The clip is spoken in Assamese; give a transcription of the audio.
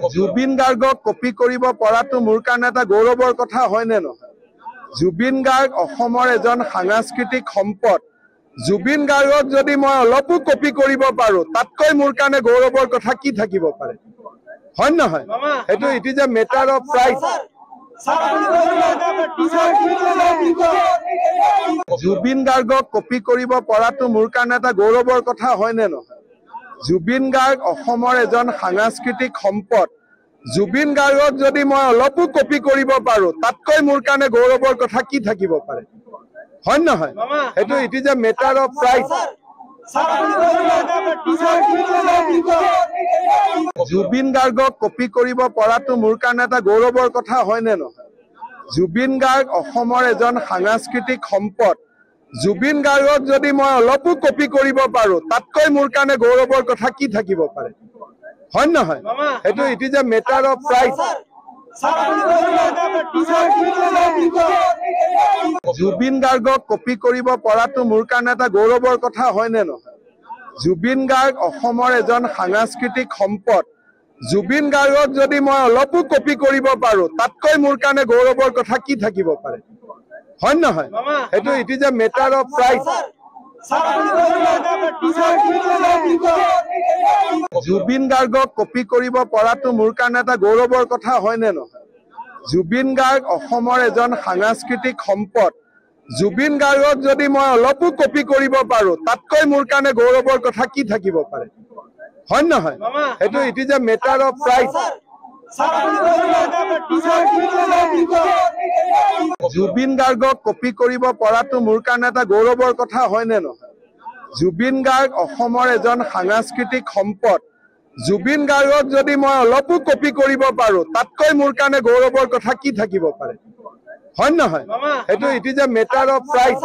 জুবিন গাৰ্গক কপি কৰিব পৰাটো মোৰ কাৰণে এটা গৌৰৱৰ কথা হয় নে নহয়? জুবিন গাৰ্গ অসমৰ এজন সাংস্কৃতিক সম্পদ। জুবিন গাৰ্গক যদি মই অলপো কপি কৰিব পাৰো তাতকৈ মোৰ কাৰণে গৌৰৱৰ কথা কি থাকিব পাৰে? হয় নহয়? সেইটো it is a matter of pride. Zubeen গাৰ্গক কপি কৰিব পৰাটো মোৰ কাৰণে এটা গৌৰৱৰ কথা হয় নে নহয়? জুবিন গাৰ্গ অসমৰ এজন সাংস্কৃতিক সম্পদ। জুবিন গাৰ্গক যদি মই অলপো কপি কৰিব পাৰো তাতকৈ মোৰ কাৰণে গৌৰৱৰ কথা কি থাকিব পাৰে? হয় নহয়? সেইটো it is a matter of pride. Zubeen গাৰ্গক কপি কৰিব পৰাটো মোৰ কাৰণে এটা গৌৰৱৰ কথা হয় নে নহয়? জুবিন গাৰ্গ অসমৰ এজন সাংস্কৃতিক সম্পদ। জুবিন গাৰ্গক যদি মই অলপো কপি কৰিব পাৰো তাতকৈ মোৰ কাৰণে গৌৰৱৰ কথা কি থাকিব পাৰে? হয় নহয়? সেইটো it is a matter of pride. Zubeen গাৰ্গক কপি কৰিব পৰাটো মোৰ কাৰণে এটা গৌৰৱৰ কথা হয় নে নহয়? জুবিন গাৰ্গ অসমৰ এজন সাংস্কৃতিক সম্পদ। জুবিন গাৰ্গক যদি মই অলপো কপি কৰিব পাৰো তাতকৈ মোৰ কাৰণে গৌৰৱৰ কথা কি থাকিব পাৰে? হয় নহয়? সেইটো it is a matter of pride. Zubeen গাৰ্গক কপি কৰিব পৰাটো মোৰ কাৰণে এটা গৌৰৱৰ কথা হয় নে নহয়? জুবিন গাৰ্গ অসমৰ এজন সাংস্কৃতিক সম্পদ। জুবিন গাৰ্গক যদি মই অলপো কপি কৰিব পাৰো তাতকৈ মোৰ কাৰণে গৌৰৱৰ কথা কি থাকিব পাৰে? হয় নহয়? সেইটো it is a matter of pride. Zubeen গাৰ্গক কপি কৰিব পৰাটো মোৰ কাৰণে এটা গৌৰৱৰ কথা হয় নে নহয়? জুবিন গাৰ্গ অসমৰ এজন সাংস্কৃতিক সম্পদ। জুবিন গাৰ্গক যদি মই অলপো কপি কৰিব পাৰো তাতকৈ মোৰ কাৰণে গৌৰৱৰ কথা কি থাকিব পাৰে? হয় নহয়? সেইটো it is a matter of pride.